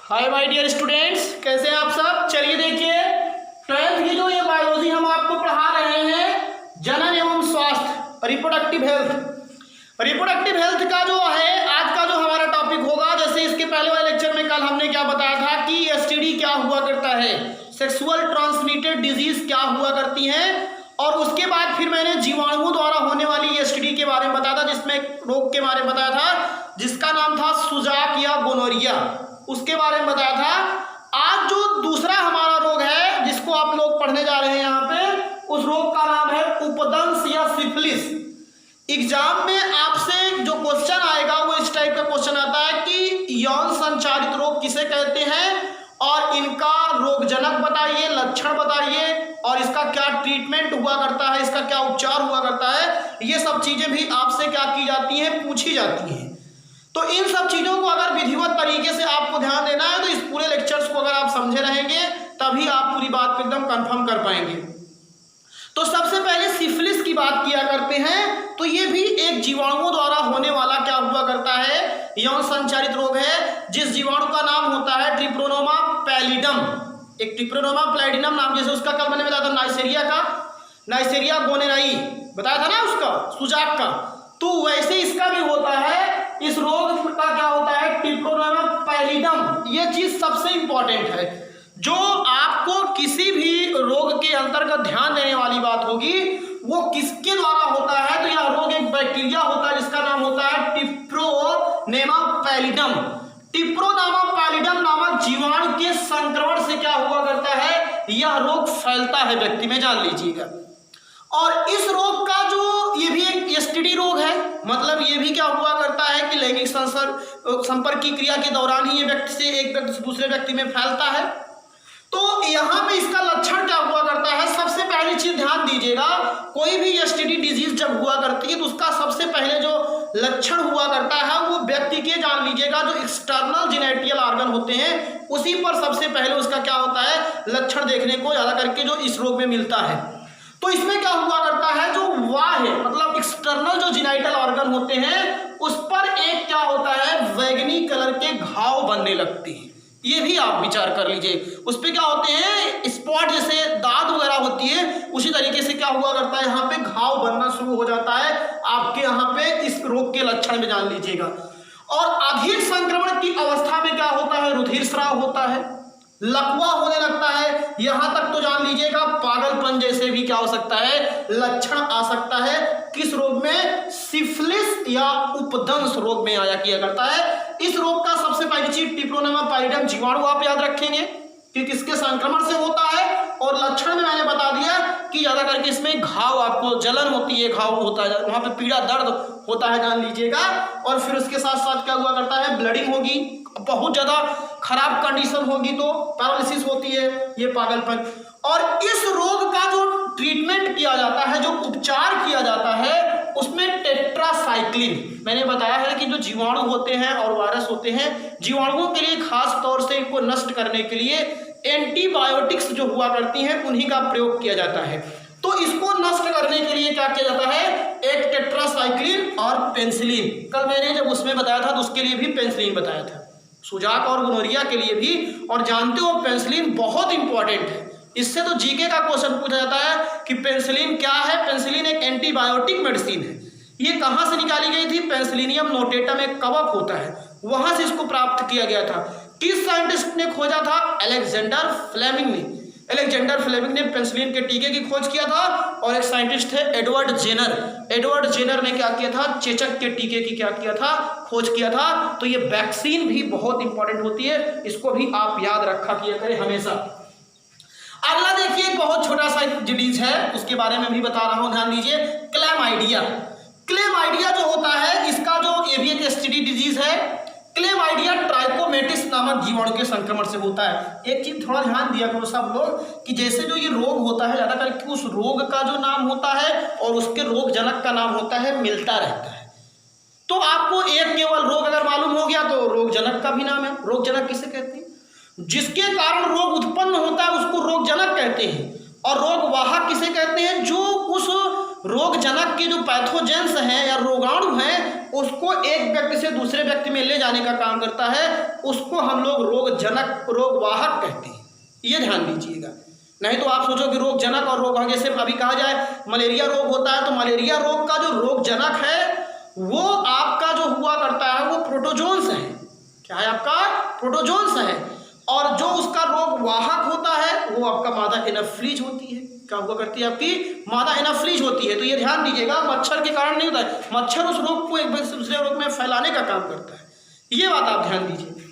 Hi my dear students, कैसे हैं आप सब। चलिए देखिए, 12th की जो ये बायोलॉजी हम आपको पढ़ा रहे हैं, जनन एवं स्वास्थ्य, रिप्रोडक्टिव हेल्थ का जो है आज का जो हमारा टॉपिक होगा। जैसे इसके पहले वाले लेक्चर में कल हमने क्या बताया था कि एसटीडी क्या हुआ करता है, सेक्सुअल ट्रांसमिटेड डिजीज क्या हुआ करती हैं, और उसके बाद फिर मैंने जीवाणुओं द्वारा होने वाली एसटीडी के बारे में बताया था, जिसमें रोग के बारे में बताया था जिसका नाम था सुजाक या गोनोरिया, उसके बारे में बताया था। आज जो दूसरा हमारा रोग है जिसको आप लोग पढ़ने जा रहे हैं यहाँ पे, उस रोग का नाम है उपदंश या सिफिलिस। एग्जाम में आपसे जो क्वेश्चन आएगा वो इस टाइप का क्वेश्चन आता है कि यौन संचारित रोग किसे कहते हैं और इनका रोगजनक बताइए, लक्षण बताइए, और इसका क्या ट्रीटमेंट हुआ करता है, इसका क्या उपचार हुआ करता है। ये सब चीजें भी आपसे क्या की जाती हैं, पूछी जाती हैं। तो इन सब चीजों को अगर विधिवत तरीके से आपको ध्यान देना है तो इस पूरे लेक्चर्स को अगर आप समझे रहेंगे तभी आप पूरी बात को एकदम कंफर्म कर पाएंगे। तो सबसे पहले सिफिलिस की बात किया करते हैं। तो ये भी एक जीवाणुओं द्वारा होने वाला क्या हुआ करता है, यौन संचारित रोग है, जिस जीवाणु का नाम होता है ट्रिप्रोनोमा पैलिडम। एक ट्रिप्रोनोमा पैलिडम नाम, जैसे उसका कल मैंने बताया था नाइसेरिया गोनेराई बताया था ना, उसका सुजाक का, तो वैसे इसका भी होता है। इस रोग का क्या होता है, ट्रिप्रोनोमा पैलिडम। ये चीज सबसे इंपॉर्टेंट है, जो आपको किसी भी रोग के अंतर्गत ध्यान देने वाली बात होगी, वो किसके द्वारा होता है। तो यह रोग एक बैक्टीरिया होता है जिसका नाम होता है ट्रिप्रोनेमा पैलिडम। ट्रिप्रोनेमा पैलिडम नामक जीवाणु के संक्रमण से क्या हुआ करता है, यह रोग फैलता है व्यक्ति में, जान लीजिएगा। और इस रोग का जो ये भी एक एसटीडी रोग है, मतलब ये भी क्या हुआ करता है कि लैंगिक संपर्क की क्रिया के दौरान ही ये व्यक्ति से एक व्यक्ति से दूसरे व्यक्ति में फैलता है। तो यहाँ पे इसका लक्षण क्या हुआ करता है, सबसे पहली चीज ध्यान दीजिएगा, कोई भी एसटीडी डिजीज जब हुआ करती है तो उसका सबसे पहले जो लक्षण हुआ करता है वो व्यक्ति के, जान लीजिएगा, जो एक्सटर्नल जेनिटल ऑर्गन होते हैं उसी पर सबसे पहले उसका क्या होता है, लक्षण देखने को ज्यादा करके जो इस रोग में मिलता है। तो इसमें क्या हुआ करता है, जो बाह्य मतलब एक्सटर्नल जो जेनिटल ऑर्गन होते हैं उस पर एक क्या होता है, बैंगनी कलर के घाव बनने लगते हैं। ये भी आप विचार कर लीजिए, उस पे क्या होते हैं, स्पॉट, जैसे दाद वगैरह होती है, उसी तरीके से क्या हुआ करता है, यहाँ पे घाव बनना शुरू हो जाता है आपके यहाँ पे इस रोग के लक्षण में, जान लीजिएगा। और अधिक संक्रमण की अवस्था में क्या होता है, रुधिर स्राव होता है, लकवा होने लगता है, यहां तक तो जान लीजिएगा पागलपन जैसे भी क्या हो सकता है, लक्षण आ सकता है। किस रोग में, सिफिलिस या उपदंश रोग में आया किया करता है। इस रोग का सबसे पहली चीज ट्रिप्रोनेमा पैलिडम जीवाणु आप याद रखेंगे कि किसके संक्रमण से होता है, और लक्षण में मैंने बता दिया कि ज्यादा करके इसमें घाव, आपको जलन होती है, घाव होता है, वहां पे पीड़ा दर्द होता है, जान लीजिएगा। और फिर उसके साथ साथ क्या हुआ करता है, ब्लडिंग होगी, बहुत ज्यादा खराब कंडीशन होगी तो पैरालिसिस होती है, ये पागलपन। और इस रोग का जो ट्रीटमेंट किया जाता है, जो उपचार किया जाता है, उसमें टेट्रासाइक्लिन, मैंने बताया है कि जो जीवाणु होते हैं और वायरस होते हैं, जीवाणुओं के लिए खास तौर से इनको नष्ट करने के लिए एंटीबायोटिक्स जो हुआ करती हैं उन्हीं का प्रयोग किया जाता है। तो इसको नष्ट करने के लिए क्या किया जाता है, एक टेट्रासाइक्लिन और पेनिसिलिन। कल मैंने जब उसमें बताया था तो उसके लिए भी पेनिसिलिन बताया था, सुजाक और गोनोरिया के लिए भी। और जानते हो पेनिसिलिन बहुत इंपॉर्टेंट है, इससे तो जीके का क्वेश्चन पूछा जाता है कि पेनिसिलिन क्या है। पेनिसिलिन एक एंटीबायोटिक मेडिसिन है। ये कहां से निकाली गई थी, पेनिसिलिनियम नोटेटम एक कवक होता है, वहां से इसको प्राप्त किया गया था। किस साइंटिस्ट ने खोजा था, अलेक्जेंडर फ्लेमिंग ने। अलेक्जेंडर फ्लेमिंग ने पेनिसिलिन के टीके की खोज किया था, और एक साइंटिस्ट थे एडवर्ड जेनर। एडवर्ड जेनर ने क्या किया था, चेचक के टीके की क्या किया था, खोज किया था। तो ये वैक्सीन भी बहुत इंपॉर्टेंट होती है, इसको भी आप याद रखा किया करें हमेशा। अगला देखिए, एक बहुत छोटा सा डिजीज है, उसके बारे में भी बता रहा हूं, ध्यान दीजिए, क्लैमाइडिया। क्लैमाइडिया जो होता है, इसका जो, ये भी एक एसटीडी डिजीज है। क्लैमाइडिया ट्राइकोमेटिस नामक जीवाणु के संक्रमण से होता है। एक चीज थोड़ा ध्यान दिया करो सब लोग कि जैसे जो ये रोग होता है, ज्यादा करके उस रोग का जो नाम होता है और उसके रोगजनक का नाम होता है, मिलता रहता है। तो आपको एक केवल रोग अगर मालूम हो गया तो रोगजनक का भी नाम है। रोगजनक किसे कहते हैं, जिसके कारण रोग उत्पन्न होता है उसको रोगजनक कहते हैं। और रोग वाहक किसे कहते हैं, जो उस रोगजनक के जो पैथोजेंस हैं या रोगाणु हैं उसको एक व्यक्ति से दूसरे व्यक्ति में ले जाने का काम करता है, उसको हम लोग रोगजनक रोगवाहक कहते हैं। ये ध्यान दीजिएगा, नहीं तो आप सोचो कि रोगजनक और रोगवाहक, जैसे अभी कहा जाए मलेरिया रोग होता है तो मलेरिया रोग का जो रोगजनक है वो आपका जो हुआ करता है वो प्रोटोजोन्स है। क्या है? आपका प्रोटोजोन्स है। और जो उसका रोगवाहक होता है वो आपका मादा एनाफिलीज होती है। क्या हुआ करती है? आपकी मादा एनाफिलीज होती है। तो ये ध्यान दीजिएगा, मच्छर के कारण नहीं होता है, मच्छर उस रोग को एक से दूसरे रोग में फैलाने का काम करता है। ये बात आप ध्यान दीजिए।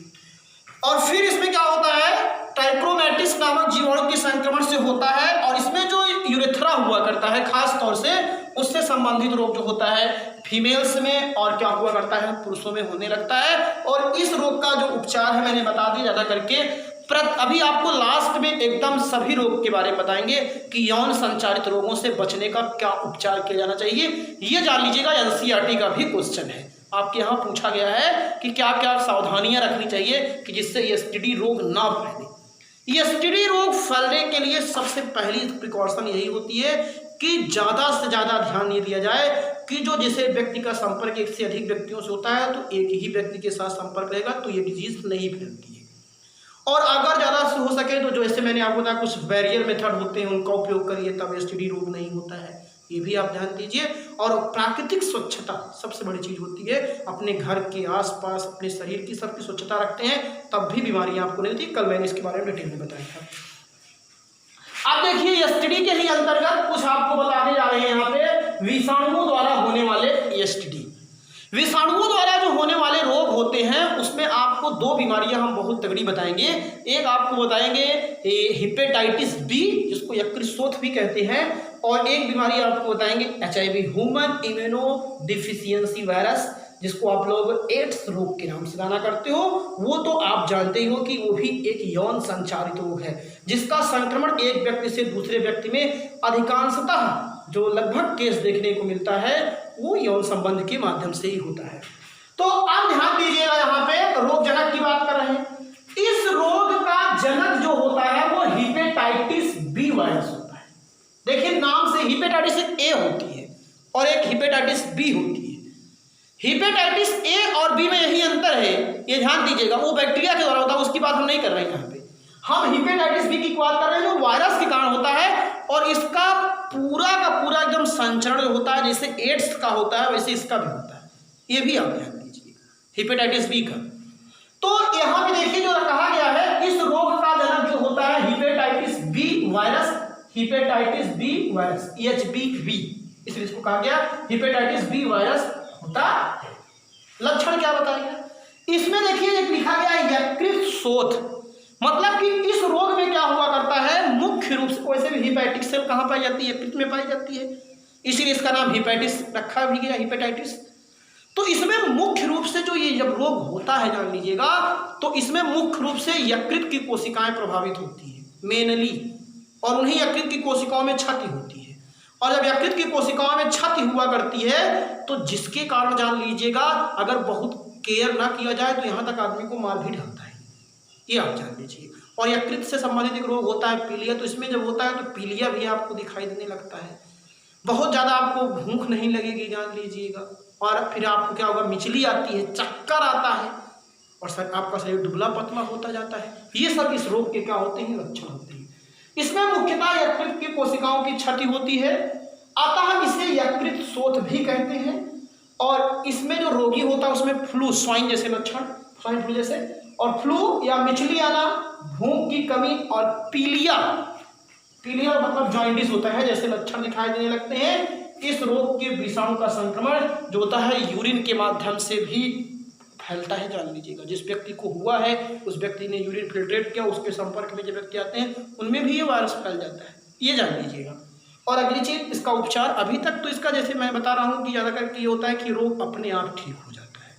और फिर इसमें क्या होता है, ट्राइक्रोमैटिस नामक जीवाणु के संक्रमण से होता है। और इसमें जो यूरेथ्रा हुआ करता है खास तौर से, उससे संबंधित रोग जो होता है फीमेल्स में और क्या हुआ करता है पुरुषों में होने लगता है। और इस रोग का जो उपचार है मैंने बता दिया ज़्यादा करके। अभी आपको लास्ट में एकदम सभी रोग के बारे में बताएंगे कि यौन संचारित रोगों से बचने का क्या उपचार किया जाना चाहिए। ये जान लीजिएगा, एनसीईआरटी का भी क्वेश्चन है, आपके यहाँ पूछा गया है कि क्या क्या सावधानियां रखनी चाहिए कि जिससे एसटीडी रोग ना फैले। एसटीडी रोग फैलने के लिए सबसे पहली प्रिकॉशन यही होती है कि ज़्यादा से ज़्यादा ध्यान ये दिया जाए कि जो जैसे व्यक्ति का संपर्क एक से अधिक व्यक्तियों से होता है तो एक ही व्यक्ति के साथ संपर्क रहेगा तो ये डिजीज नहीं फैलती है। और अगर ज़्यादा से हो सके तो जो जैसे मैंने आपको बताया कुछ बैरियर मेथड होते हैं उनका उपयोग करिए, तब एसटीडी रोग नहीं होता है। ये भी आप ध्यान दीजिए। और प्राकृतिक स्वच्छता सबसे बड़ी चीज़ होती है। अपने घर के आसपास अपने शरीर की सबकी स्वच्छता रखते हैं तब भी बीमारियां आपको नहीं होती। कल मैंने इसके बारे में डिटेल में बताया था। अब देखिए एसटीडी के ही अंतर्गत कुछ आपको बताने जा रहे हैं यहाँ पे विषाणुओं द्वारा होने वाले एसटीडी। विषाणुओं द्वारा जो होने वाले रोग होते हैं उसमें आपको दो बीमारियां हम बहुत तगड़ी बताएंगे। एक आपको बताएंगे हेपेटाइटिस बी जिसको यकृत शोथ भी कहते हैं, और एक बीमारी आपको बताएंगे HIV human immuno deficiency virus जिसको आप लोग एड्स रोग के नाम से जाना करते हो। वो तो आप जानते ही हो कि वो भी एक यौन संचारित रोग है जिसका संक्रमण एक व्यक्ति से दूसरे व्यक्ति में अधिकांशतः जो लगभग केस देखने को मिलता है वो यौन संबंध के माध्यम से ही होता है। तो अब ध्यान दीजिएगा, यहाँ पे रोग जनक की बात कर रहे हैं। इस रोग का जनक जो होता है वो हेपेटाइटिस बी वायरस होता है। देखिए नाम से हेपेटाइटिस ए होती है और एक हेपेटाइटिस बी होती है। हेपेटाइटिस ए और बी में यही अंतर है, ये ध्यान दीजिएगा। वो बैक्टीरिया के द्वारा होता है, उसकी बात हम नहीं कर रहे हैं यहाँ पे। हम हेपेटाइटिस बी की बात कर रहे हैं जो वायरस के कारण होता है। और इसका पूरा का पूरा एकदम संचरण जो होता है जैसे एड्स का होता है वैसे इसका भी होता है। ये भी आप ध्यान दीजिए हेपेटाइटिस बी का। तो यहाँ पे देखिए जो कहा गया है इस रोग का जनक जो होता है hepatitis B virus, hepatitis B virus HBV, इसलिए इसको कहा गया हेपेटाइटिस बी वायरस होता है। लक्षण क्या बताएगा इसमें? देखिए एक लिखा गया है यकृत शोथ, मतलब कि इस रोग में क्या हुआ करता है मुख्य रूप से, वैसे भी हेपेटिक सेल कहाँ पाई जाती है? यकृत में पाई जाती है, इसीलिए इसका नाम हेपेटिस रखा भी गया हेपेटाइटिस। तो इसमें मुख्य रूप से जो ये जब रोग होता है जान लीजिएगा तो इसमें मुख्य रूप से यकृत की कोशिकाएं प्रभावित होती है मेनली, और उन्हीं यकृत की कोशिकाओं में क्षति होती है। और जब यकृत की कोशिकाओं में क्षति हुआ करती है तो जिसके कारण जान लीजिएगा अगर बहुत केयर ना किया जाए तो यहाँ तक आदमी को मार भी डालता है, ये आप जान लीजिए। और यकृत से संबंधित एक रोग होता है पीलिया, तो इसमें जब होता है तो पीलिया भी आपको दिखाई देने लगता है। बहुत ज़्यादा आपको भूख नहीं लगेगी जान लीजिएगा। और फिर आपको क्या होगा, मिचली आती है, चक्कर आता है और सर आपका शरीर दुबला पतला होता जाता है। ये सब इस रोग के क्या होते हैं? लक्षण होते हैं। इसमें मुख्यतः यकृत की कोशिकाओं की क्षति होती है, अतः इसे यकृत शोथ भी कहते हैं। और इसमें जो रोगी होता है उसमें फ्लू, स्वाइन जैसे लक्षण, स्वाइन फ्लू जैसे, और फ्लू या मिचली आना, भूख की कमी और पीलिया, पीलिया मतलब जॉइंटिस होता है जैसे लक्षण दिखाई देने लगते हैं। इस रोग के विषाणु का संक्रमण जो होता है यूरिन के माध्यम से भी फैलता है जान लीजिएगा। जिस व्यक्ति को हुआ है उस व्यक्ति ने यूरिन फिल्ट्रेट किया, उसके संपर्क में जो व्यक्ति आते हैं उनमें भी ये वायरस फैल जाता है, ये जान लीजिएगा। और अगली चीज इसका उपचार, अभी तक तो इसका जैसे मैं बता रहा हूँ कि ज़्यादा करके ये होता है कि रोग अपने आप ठीक हो जाता है।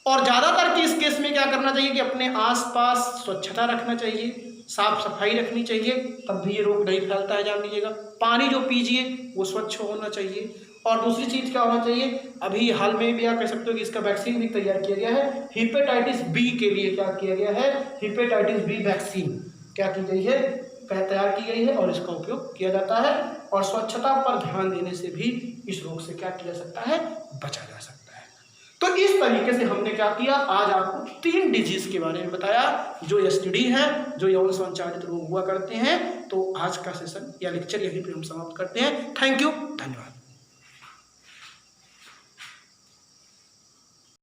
और ज़्यादातर के इस केस में क्या करना चाहिए कि अपने आसपास स्वच्छता रखना चाहिए, साफ सफाई रखनी चाहिए, तब भी ये रोग नहीं फैलता है जान लीजिएगा। पानी जो पीजिए वो स्वच्छ होना चाहिए। और दूसरी चीज़ क्या होना चाहिए, अभी हाल में भी आप कह सकते हो कि इसका वैक्सीन भी तैयार किया गया है। हेपेटाइटिस बी के लिए क्या किया गया है, हेपेटाइटिस बी वैक्सीन क्या की गई है, तैयार की गई है और इसका उपयोग किया जाता है। और स्वच्छता पर ध्यान देने से भी इस रोग से क्या किया जा सकता है, बचा जा सकता है। तो इस तरीके से हमने क्या किया, आज आपको 3 डिजीज के बारे में बताया जो एसटीडी है, जो यौन संचालित रोग हुआ करते हैं। तो आज का सेशन या लेक्चर यहीं पे हम समाप्त करते हैं। थैंक यू, धन्यवाद।